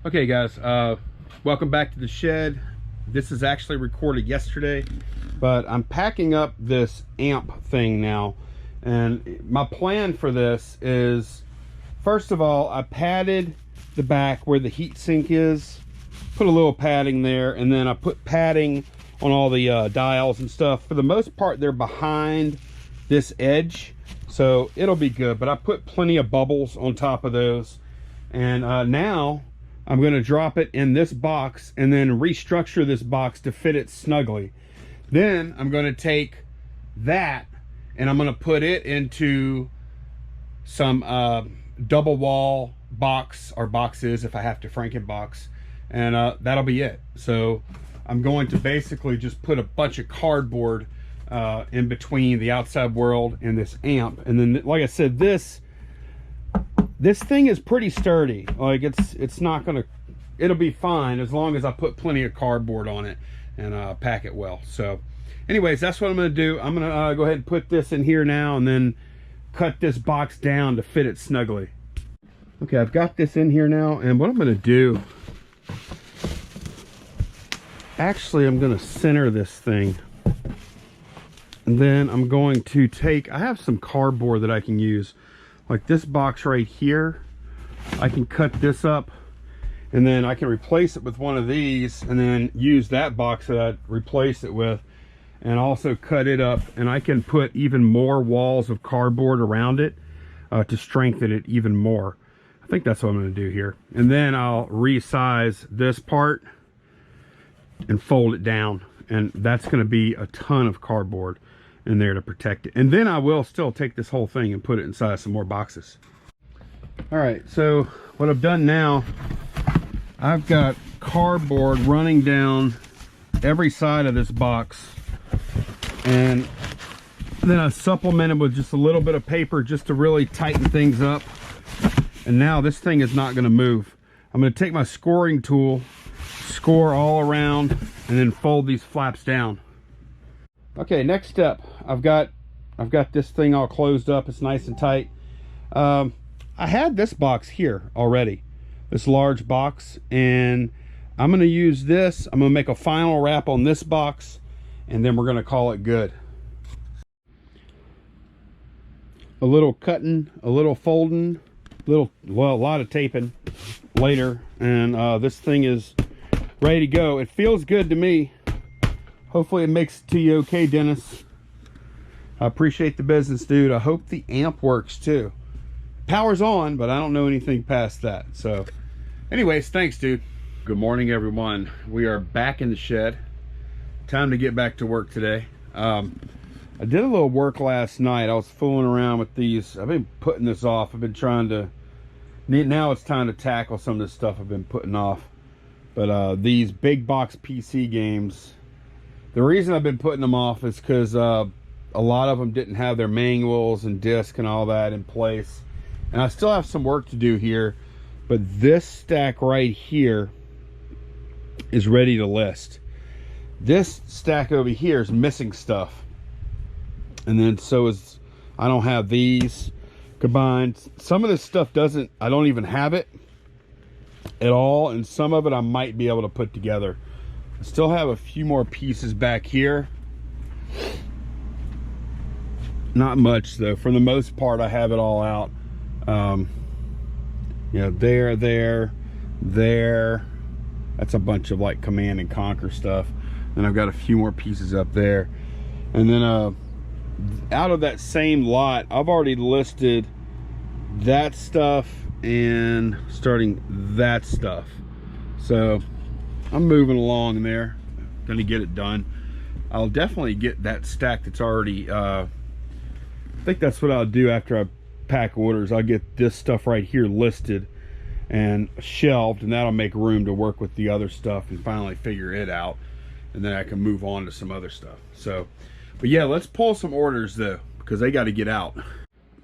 Okay guys, welcome back to the shed. This is actually recorded yesterday, but I'm packing up this amp thing now, and my plan for this is, first of all, I padded the back where the heat sink is, put a little padding there, and then I put padding on all the dials and stuff. For the most part, they're behind this edge, so it'll be good, but I put plenty of bubbles on top of those. And now I'm going to drop it in this box and then restructure this box to fit it snugly. Then I'm going to take that and I'm going to put it into some double wall box or boxes if I have to Frankenbox, and that'll be it. So I'm going to basically just put a bunch of cardboard in between the outside world and this amp. And then, like I said, this thing is pretty sturdy. Like it's not gonna, it'll be fine as long as I put plenty of cardboard on it and pack it well. So anyways, that's what I'm gonna do. I'm gonna go ahead and put this in here now and then cut this box down to fit it snugly. Okay, I've got this in here now, and what I'm gonna do, actually I'm gonna center this thing, and then I'm going to take, I have some cardboard that I can use. Like this box right here, I can cut this up and then I can replace it with one of these, and then use that box that I replaced it with and also cut it up, and I can put even more walls of cardboard around it to strengthen it even more. I think that's what I'm going to do here. And then I'll resize this part and fold it down, and that's going to be a ton of cardboard in there to protect it. And then I will still take this whole thing and put it inside some more boxes. All right, so what I've done now, I've got cardboard running down every side of this box, and then I supplemented with just a little bit of paper just to really tighten things up. And now this thing is not going to move. I'm going to take my scoring tool, score all around, and then fold these flaps down. Okay, next step, I've got this thing all closed up. It's nice and tight. I had this box here already, this large box, and I'm going to use this. I'm going to make a final wrap on this box, and then we're going to call it good. A little cutting, a little folding, well, a lot of taping later, and this thing is ready to go. It feels good to me. Hopefully it makes it to you okay, Dennis. I appreciate the business, dude. I hope the amp works too. Power's on, but I don't know anything past that. So anyways, thanks, dude. Good morning, everyone. We are back in the shed. Time to get back to work today. I did a little work last night. I was fooling around with these. I've been putting this off. I've been trying to, now it's time to tackle some of this stuff I've been putting off. But these big box PC games, the reason I've been putting them off is because a lot of them didn't have their manuals and disc and all that in place. And I still have some work to do here, but this stack right here is ready to list. This stack over here is missing stuff. And then so is, I don't have these combined. Some of this stuff doesn't, I don't even have it at all. And some of it I might be able to put together. I still have a few more pieces back here. Not much though. For the most part, I have it all out. You know, there. That's a bunch of like Command and Conquer stuff. And I've got a few more pieces up there. And then out of that same lot, I've already listed that stuff and starting that stuff. So I'm moving along there, gonna get it done. I'll definitely get that stack that's already, I think that's what I'll do after I pack orders. I'll get this stuff right here listed and shelved, and that'll make room to work with the other stuff and finally figure it out. And then I can move on to some other stuff. So, but yeah, let's pull some orders though, because they got to get out. All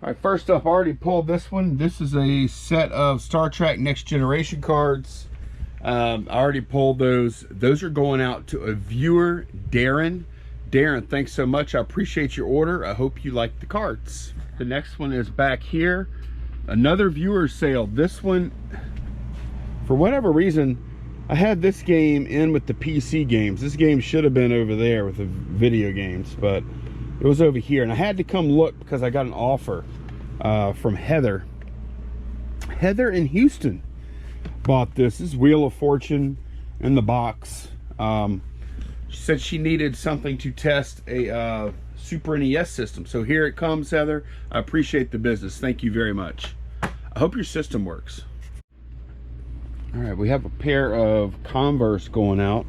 right, first up, I already pulled this one. This is a set of Star Trek Next Generation cards. I already pulled those. Those are going out to a viewer, Darren. Darren, thanks so much. I appreciate your order. I hope you like the cards. The next one is back here. Another viewer sale. This one, For whatever reason, I had this game in with the PC games. This game should have been over there with the video games, but it was over here. And I had to come look because I got an offer from Heather. Heather in Houston bought this. This is Wheel of Fortune in the box. She said she needed something to test a Super NES system. So here it comes, Heather. I appreciate the business. Thank you very much. I hope your system works. All right, we have a pair of Converse going out.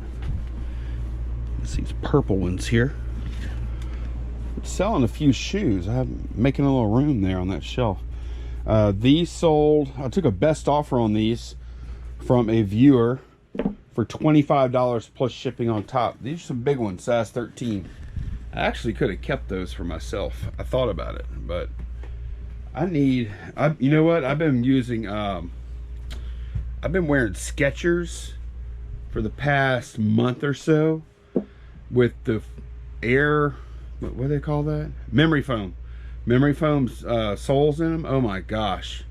It's these purple ones here. I'm selling a few shoes. I'm making a little room there on that shelf. These sold, I took a best offer on these from a viewer for $25 plus shipping on top. These are some big ones, size 13. I actually could have kept those for myself. I thought about it, but you know what? I've been using, I've been wearing Skechers for the past month or so with the air, what do they call that? Memory foam. Memory foam's soles in them. Oh my gosh.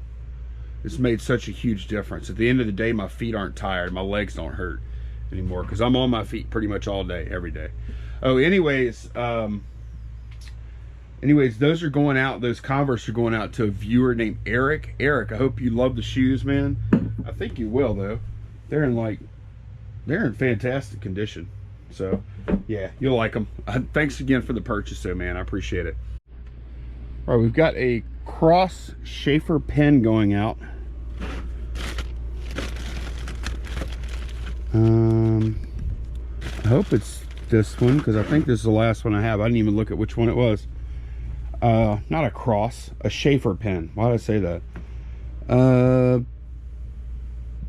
It's made such a huge difference. At the end of the day, my feet aren't tired. My legs don't hurt anymore because I'm on my feet pretty much all day, every day. Oh, anyways, those are going out. Those Converse are going out to a viewer named Eric. Eric, I hope you love the shoes, man. I think you will, though. They're in fantastic condition. So, yeah, you'll like them. Thanks again for the purchase, though, man. I appreciate it. All right, we've got a Cross Schaefer pen going out. I hope it's this one because I think this is the last one I have. I didn't even look at which one it was. Not a Cross, a Schaefer pen. Why did I say that?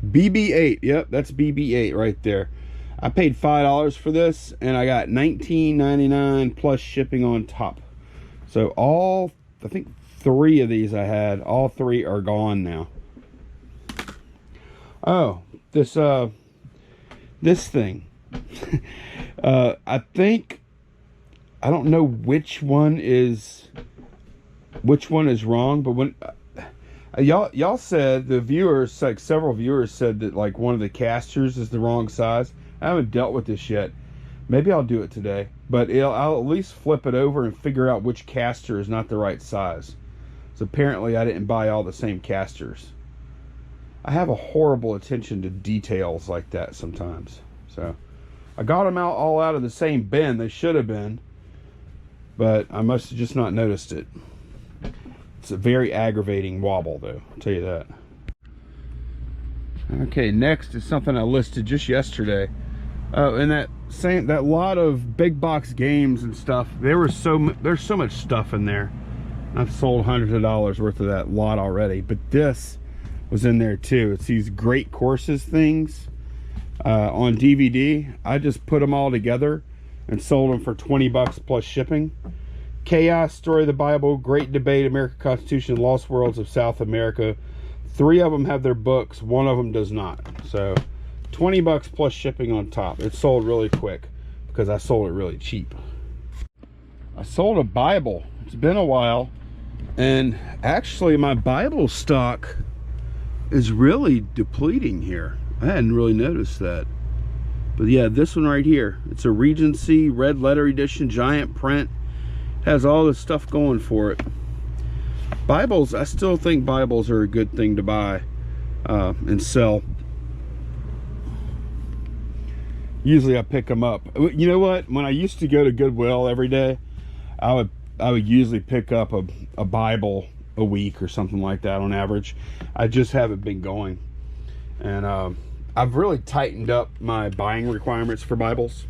BB8. Yep, that's BB8 right there. I paid $5 for this and I got $19.99 plus shipping on top. So I think 3 of these I had, all 3 are gone now. Oh, this thing. I don't know which one is wrong, but when y'all said, the viewers, like several viewers said that like one of the casters is the wrong size. I haven't dealt with this yet. Maybe I'll do it today, but I'll at least flip it over and figure out which caster is not the right size. So apparently I didn't buy all the same casters. I have a horrible attention to details like that sometimes. So I got them all out of the same bin they should have been, but I must have just not noticed it. It's a very aggravating wobble though, I'll tell you that. Okay, next is something I listed just yesterday. And that lot of big box games and stuff, there's so much stuff in there. I've sold hundreds of dollars worth of that lot already, but this was in there too. It's these Great Courses things on DVD. I just put them all together and sold them for 20 bucks plus shipping. Chaos, Story of the Bible, Great Debate, American Constitution, Lost Worlds of South America. 3 of them have their books, 1 of them does not. So 20 bucks plus shipping on top. It sold really quick because I sold it really cheap. I sold a Bible. It's been a while, and actually my Bible stock is really depleting here. I hadn't really noticed that. But yeah, this one right here, it's a Regency red letter edition, giant print. It has all this stuff going for it. Bibles, I still think Bibles are a good thing to buy and sell. Usually I pick them up. You know what? When I used to go to Goodwill every day, I would usually pick up a Bible a week or something like that on average. I just haven't been going. And I've really tightened up my buying requirements for Bibles.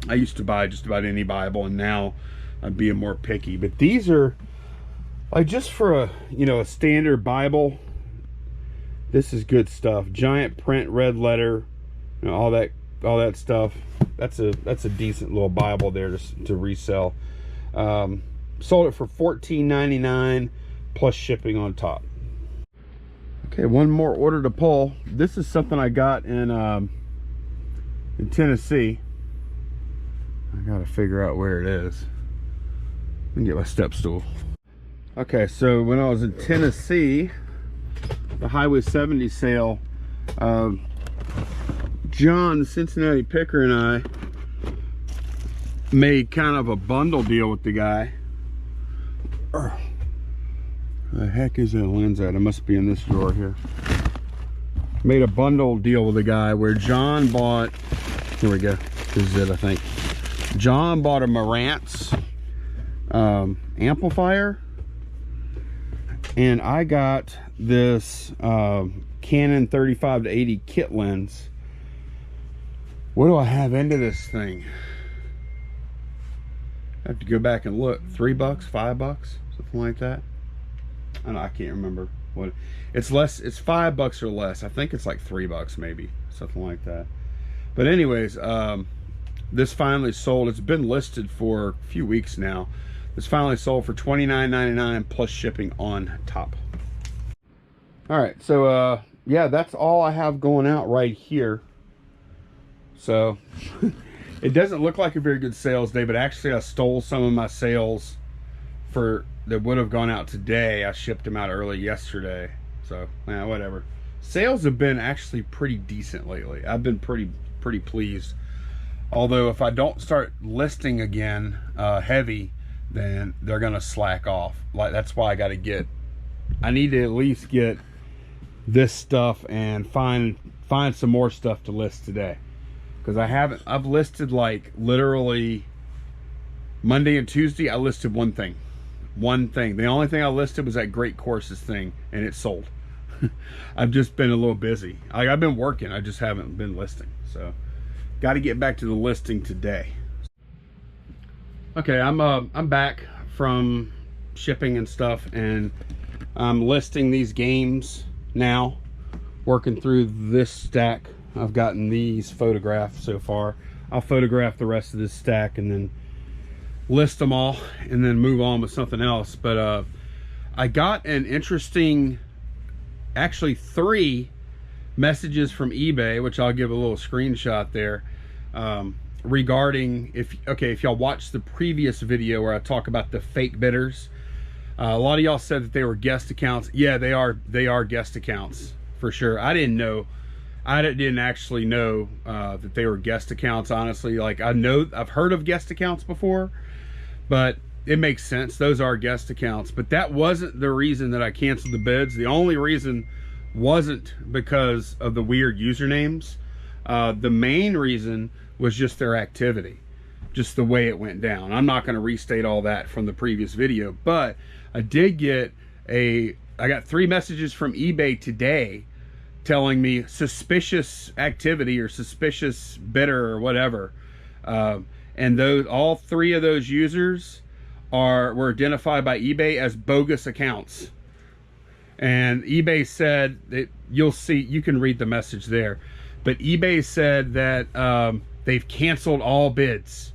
I used to buy just about any Bible, and now I'm being more picky. But these are like just for a standard Bible. This is good stuff. Giant print, red letter, all that stuff. That's a decent little Bible there to resell. Sold it for $14.99 plus shipping on top. Okay, one more order to pull. This is something I got in Tennessee. I gotta figure out where it is. Let me get my step stool. Okay, so when I was in Tennessee, the Highway 70 sale, John, the Cincinnati Picker, and I made kind of a bundle deal with the guy. The heck is that lens at? It must be in this drawer here. Made a bundle deal with the guy where John bought, here we go, this is it I think. John bought a Marantz amplifier, and I got this Canon 35-80 kit lens. What do I have into this thing? I have to go back and look. $3, $5, something like that. I don't know, I can't remember what it's less. It's $5 or less. I think it's like $3 maybe, something like that. But anyways, this finally sold. It's been listed for a few weeks now. This finally sold for $29.99 plus shipping on top. All right, so yeah, that's all I have going out right here. So it doesn't look like a very good sales day, but actually I stole some of my sales that would have gone out today. I shipped them out early yesterday. So yeah, whatever. Sales have been actually pretty decent lately. I've been pretty pleased. Although if I don't start listing again heavy, then they're gonna slack off. Like, that's why I need to at least get this stuff and find some more stuff to list today. Because I've listed like literally Monday and Tuesday. I listed one thing. The only thing I listed was that Great Courses thing, and it sold. I've just been a little busy. I've been working, I just haven't been listing. So got to get back to the listing today. Okay, I'm back from shipping and stuff, and I'm listing these games now, working through this stack. I've gotten these photographed so far. I'll photograph the rest of this stack and then list them all and then move on with something else. But I got an interesting, actually 3 messages from eBay, which I'll give a little screenshot there, regarding if y'all watched the previous video where I talk about the fake bidders. A lot of y'all said that they were guest accounts. Yeah, they are guest accounts for sure. I didn't actually know that they were guest accounts, honestly. Like, I've heard of guest accounts before, but it makes sense. Those are guest accounts. But that wasn't the reason that I canceled the bids. The only reason wasn't because of the weird usernames. The main reason was just their activity, just the way it went down. I'm not going to restate all that from the previous video, but I did get I got 3 messages from eBay today telling me suspicious activity or suspicious bidder or whatever, and all 3 of those users were identified by eBay as bogus accounts. And eBay said that, you'll see, you can read the message there, but eBay said that they've canceled all bids.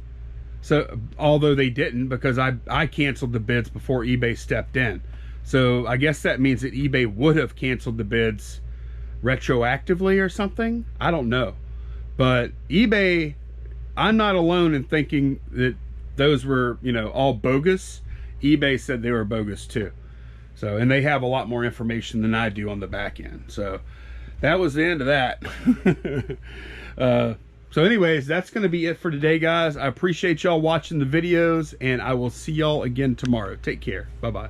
So although they didn't, because I canceled the bids before eBay stepped in. So I guess that means that eBay would have canceled the bids retroactively or something. I don't know. But eBay, I'm not alone in thinking that those were, all bogus. eBay said they were bogus too. So, and they have a lot more information than I do on the back end. So that was the end of that. So anyways, that's going to be it for today, guys. I appreciate y'all watching the videos, and I will see y'all again tomorrow. Take care. Bye-bye.